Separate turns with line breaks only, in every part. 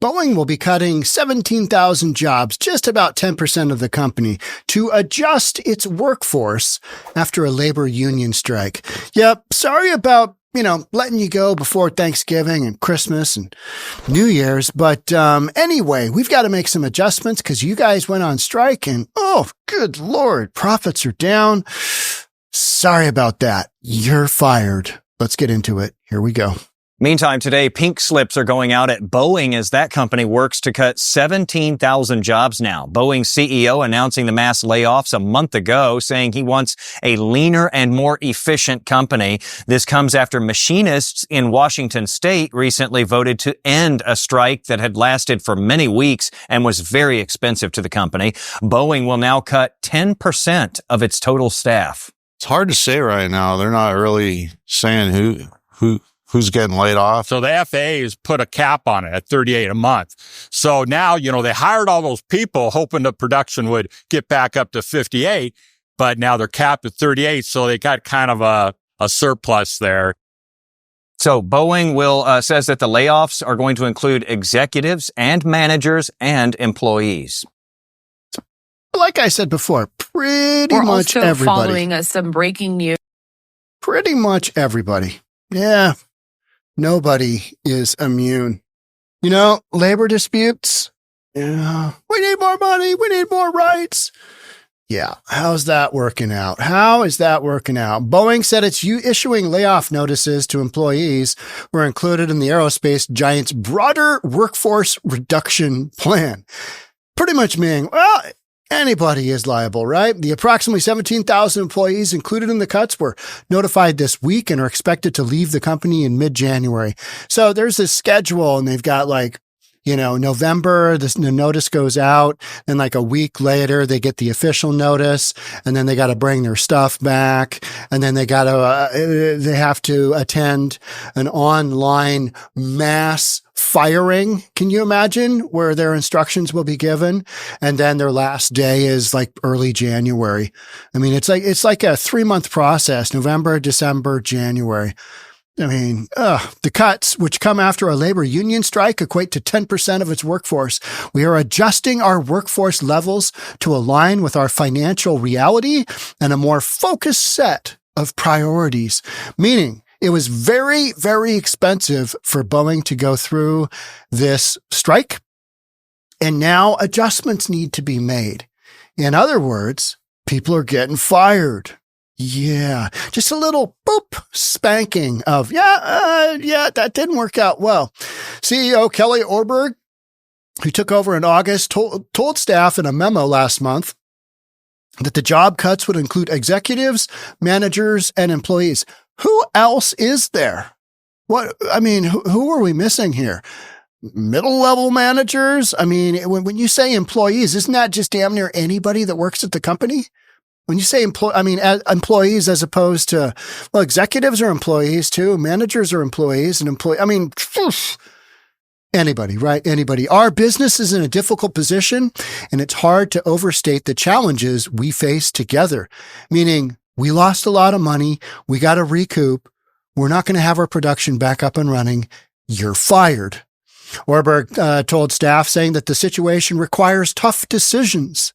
Boeing will be cutting 17,000 jobs, just about 10% of the company, to adjust its workforce after a labor union strike. Yep, sorry about, letting you go before Thanksgiving and Christmas and New Year's. But anyway, we've got to make some adjustments because you guys went on strike and, oh, good Lord, profits are down. Sorry about that. You're fired. Let's get into it. Here we go.
Meantime, today, pink slips are going out at Boeing as that company works to cut 17,000 jobs now. Boeing CEO announcing the mass layoffs a month ago, saying he wants a leaner and more efficient company. This comes after machinists in Washington state recently voted to end a strike that had lasted for many weeks and was very expensive to the company. Boeing will now cut 10% of its total staff.
It's hard to say right now. They're not really saying who's getting laid off.
So the FAA has put a cap on it at 38 a month. So now, they hired all those people hoping the production would get back up to 58, but now they're capped at 38. So they got kind of a surplus there.
So Boeing says that the layoffs are going to include executives and managers and employees.
Like I said before, pretty much everybody.
We're also following some breaking news.
Pretty much everybody. Yeah. Nobody is immune. Labor disputes. Yeah. We need more money. We need more rights. Yeah. How's that working out? How is that working out? Boeing said it's issuing layoff notices to employees who are included in the aerospace giant's broader workforce reduction plan. Pretty much meaning, well, anybody is liable, right? The approximately 17,000 employees included in the cuts were notified this week and are expected to leave the company in mid-January. So there's this schedule and they've got November, the notice goes out, and a week later, they get the official notice, and then they got to bring their stuff back, and then they have to attend an online mass firing. Can you imagine where their instructions will be given? And then their last day is early January. I mean, it's like a 3-month process, November, December, January. The cuts, which come after a labor union strike, equate to 10% of its workforce. We are adjusting our workforce levels to align with our financial reality and a more focused set of priorities, meaning it was very, very expensive for Boeing to go through this strike, and now adjustments need to be made. In other words, people are getting fired. Yeah, just a little boop spanking of, that didn't work out well. CEO Kelly Orberg, who took over in August, told staff in a memo last month that the job cuts would include executives, managers, and employees. Who else is there? Who are we missing here? Middle-level managers? When you say employees, isn't that just damn near anybody that works at the company? When you say employees as opposed to, executives are employees too, managers are employees, and anybody, right? Anybody. Our business is in a difficult position, and it's hard to overstate the challenges we face together, meaning we lost a lot of money. We got to recoup. We're not going to have our production back up and running. You're fired. Orberg told staff, saying that the situation requires tough decisions,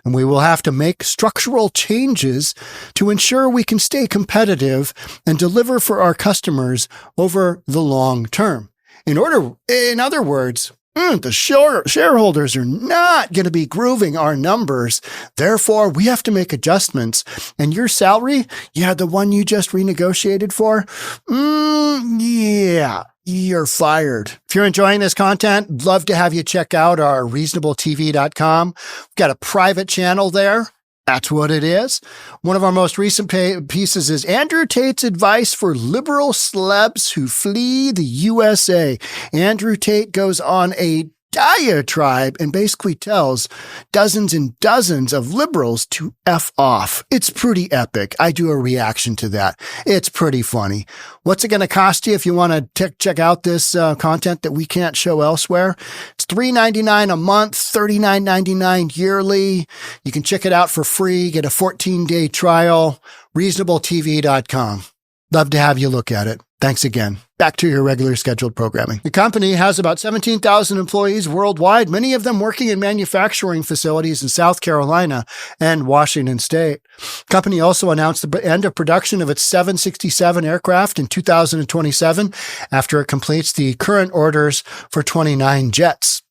and we will have to make structural changes to ensure we can stay competitive and deliver for our customers over the long term. In other words, the shareholders are not going to be grooving our numbers. Therefore, we have to make adjustments. And your salary, the one you just renegotiated for, you're fired. If you're enjoying this content, love to have you check out our reasonabletv.com. We've got a private channel there. That's what it is. One of our most recent pieces is Andrew Tate's advice for liberal celebs who flee the USA. Andrew Tate goes on a diatribe and basically tells dozens and dozens of liberals to F off. It's pretty epic. I do a reaction to that. It's pretty funny. What's it going to cost you if you want to check out this content that we can't show elsewhere? It's $3.99 a month, $39.99 yearly. You can check it out for free. Get a 14-day trial. reasonabletv.com. Love to have you look at it. Thanks again. Back to your regular scheduled programming. The company has about 17,000 employees worldwide, many of them working in manufacturing facilities in South Carolina and Washington State. The company also announced the end of production of its 767 aircraft in 2027 after it completes the current orders for 29 jets.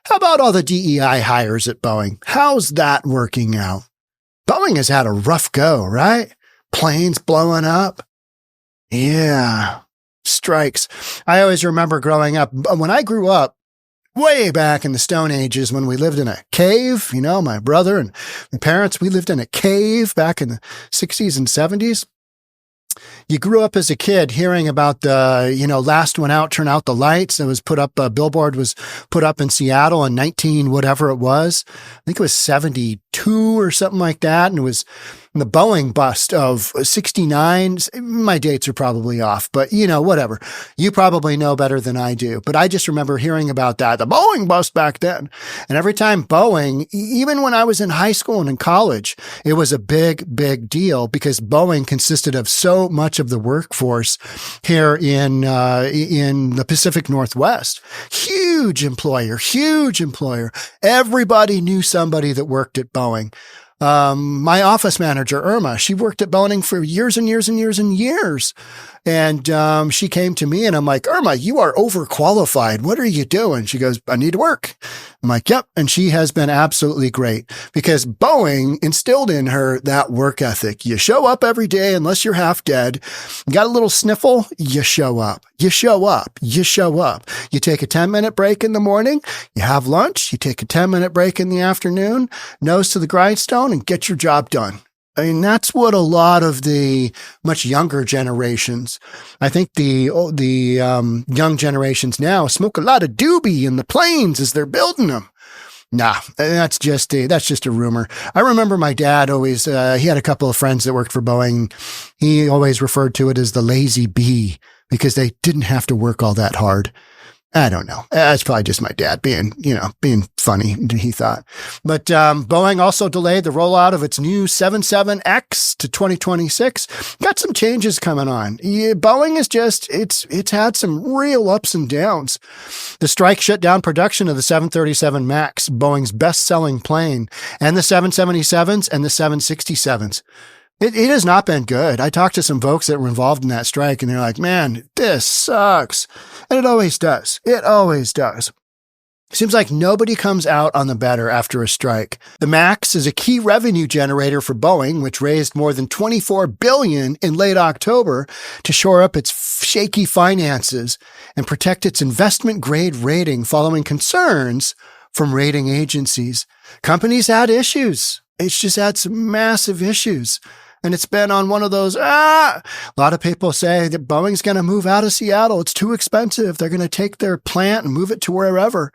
How about all the DEI hires at Boeing? How's that working out? Boeing has had a rough go, right? Planes blowing up. Yeah. Strikes. I always remember growing up. When I grew up, way back in the Stone Ages, when we lived in a cave, my brother and my parents, we lived in a cave back in the 60s and 70s. You grew up as a kid hearing about the, last one out, turn out the lights. It was put up, a billboard was put up in Seattle in whatever it was. I think it was 72 or something like that. And it was the Boeing bust of 69. My dates are probably off, but whatever. You probably know better than I do. But I just remember hearing about that, the Boeing bust back then. And every time Boeing, even when I was in high school and in college, it was a big, big deal because Boeing consisted of so much of the workforce here in the Pacific Northwest. Huge employer. Everybody knew somebody that worked at Boeing. My office manager, Irma, she worked at Boeing for years and years and years and years. And she came to me and I'm like, Irma, you are overqualified. What are you doing? She goes, I need to work. I'm like, yep. And she has been absolutely great because Boeing instilled in her that work ethic. You show up every day unless you're half dead. You got a little sniffle, you show up. You show up. You take a 10-minute break in the morning. You have lunch. You take a 10-minute break in the afternoon, nose to the grindstone and get your job done. I mean, that's what a lot of the much younger generations, I think the young generations now smoke a lot of doobie in the planes as they're building them. Nah, that's just a rumor. I remember my dad always, he had a couple of friends that worked for Boeing. He always referred to it as the lazy bee because they didn't have to work all that hard. I don't know. It's probably just my dad being funny, he thought. But Boeing also delayed the rollout of its new 77X to 2026. Got some changes coming on. Boeing is it's had some real ups and downs. The strike shut down production of the 737 MAX, Boeing's best-selling plane, and the 777s and the 767s. It has not been good. I talked to some folks that were involved in that strike, and they're like, man, this sucks. And it always does. Seems like nobody comes out on the better after a strike. The MAX is a key revenue generator for Boeing, which raised more than $24 billion in late October to shore up its shaky finances and protect its investment-grade rating following concerns from rating agencies. Companies had issues. It's just had some massive issues. And it's been on one of those, a lot of people say that Boeing's going to move out of Seattle. It's too expensive. They're going to take their plant and move it to wherever.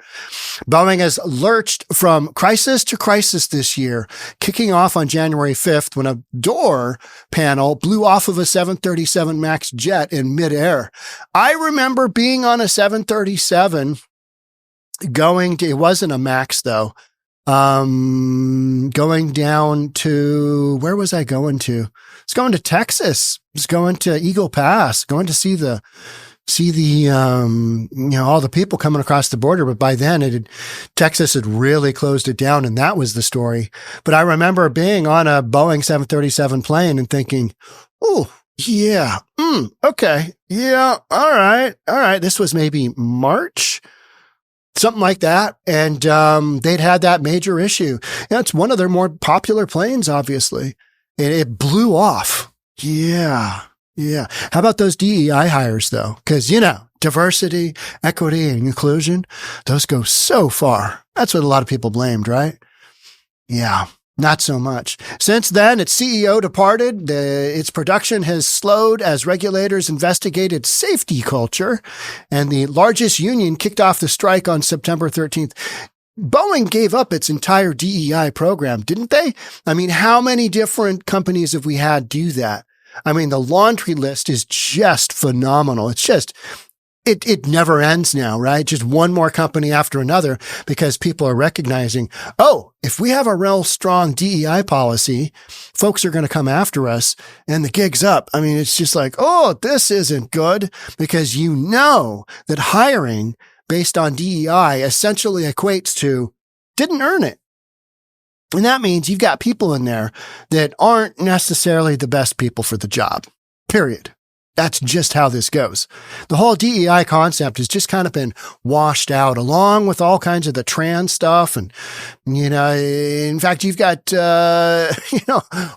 Boeing has lurched from crisis to crisis this year, kicking off on January 5th when a door panel blew off of a 737 MAX jet in midair. I remember being on a 737 it wasn't a MAX though. Going down to, where was I going to? I was going to Texas. I was going to Eagle Pass, going to see the, all the people coming across the border. But by then Texas had really closed it down and that was the story. But I remember being on a Boeing 737 plane and thinking, oh, yeah, okay. Yeah. All right. This was maybe March. Something like that. And they'd had that major issue. It's one of their more popular planes, obviously. And it blew off. Yeah. How about those DEI hires, though? Because, diversity, equity, and inclusion, those go so far. That's what a lot of people blamed, right? Yeah. Not so much. Since then, its CEO departed. Its production has slowed as regulators investigate its safety culture, and the largest union kicked off the strike on September 13th. Boeing gave up its entire DEI program, didn't they? I mean, how many different companies have we had do that? I mean, the laundry list is just phenomenal. it never ends now, right? Just one more company after another, because people are recognizing, oh, if we have a real strong DEI policy, folks are going to come after us and the gig's up. I mean, it's just like, oh, this isn't good, because you know that hiring based on DEI essentially equates to didn't earn it. And that means you've got people in there that aren't necessarily the best people for the job, period. That's just how this goes. The whole DEI concept has just kind of been washed out, along with all kinds of the trans stuff. And, in fact, you've got,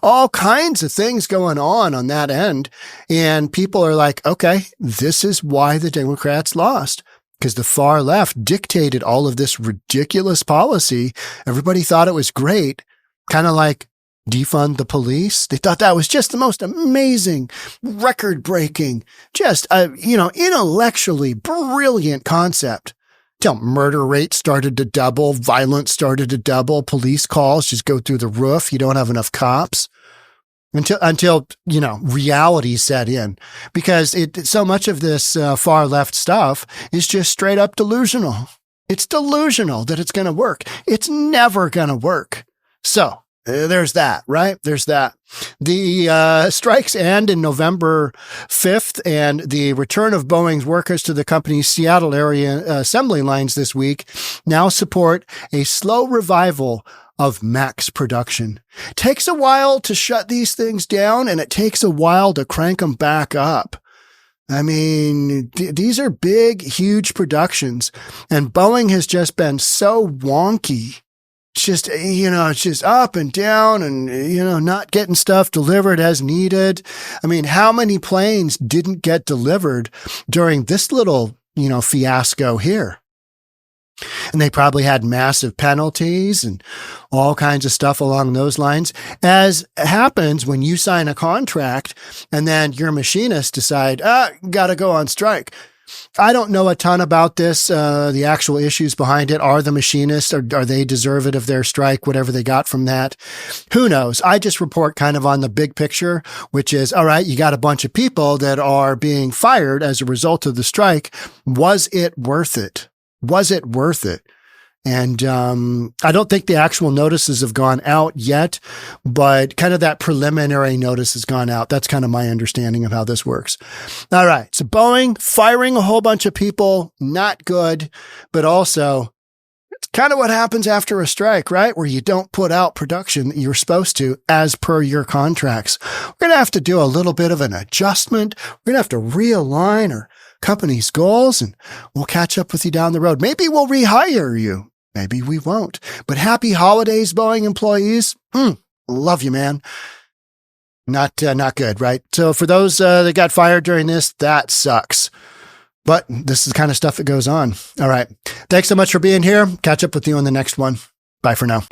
all kinds of things going on that end. And people are like, okay, this is why the Democrats lost. Because the far left dictated all of this ridiculous policy. Everybody thought it was great, kind of like defund the police. They thought that was just the most amazing, record-breaking, just, intellectually brilliant concept. Till murder rates started to double, violence started to double, police calls just go through the roof. You don't have enough cops. Until reality set in, because so much of this far left stuff is just straight up delusional. It's delusional that it's going to work. It's never going to work. So there's that, right? There's that. The strikes end in November 5th, and the return of Boeing's workers to the company's Seattle area assembly lines this week now support a slow revival of max production. Takes a while to shut these things down, and it takes a while to crank them back up. I mean, these are big, huge productions, and Boeing has just been so wonky. It's just up and down and, not getting stuff delivered as needed. I mean, how many planes didn't get delivered during this little, fiasco here? And they probably had massive penalties and all kinds of stuff along those lines, as happens when you sign a contract and then your machinists decide, got to go on strike. I don't know a ton about this, the actual issues behind it. Are the machinists, are they deserving of their strike, whatever they got from that? Who knows? I just report kind of on the big picture, which is, all right, you got a bunch of people that are being fired as a result of the strike. Was it worth it? Was it worth it? And I don't think the actual notices have gone out yet, but kind of that preliminary notice has gone out. That's kind of my understanding of how this works. All right. So Boeing firing a whole bunch of people, not good, but also it's kind of what happens after a strike, right? Where you don't put out production that you're supposed to as per your contracts. We're going to have to do a little bit of an adjustment. We're going to have to realign our company's goals, and we'll catch up with you down the road. Maybe we'll rehire you. Maybe we won't. But happy holidays, Boeing employees. Love you, man. Not good, right? So for those that got fired during this, that sucks. But this is the kind of stuff that goes on. All right. Thanks so much for being here. Catch up with you on the next one. Bye for now.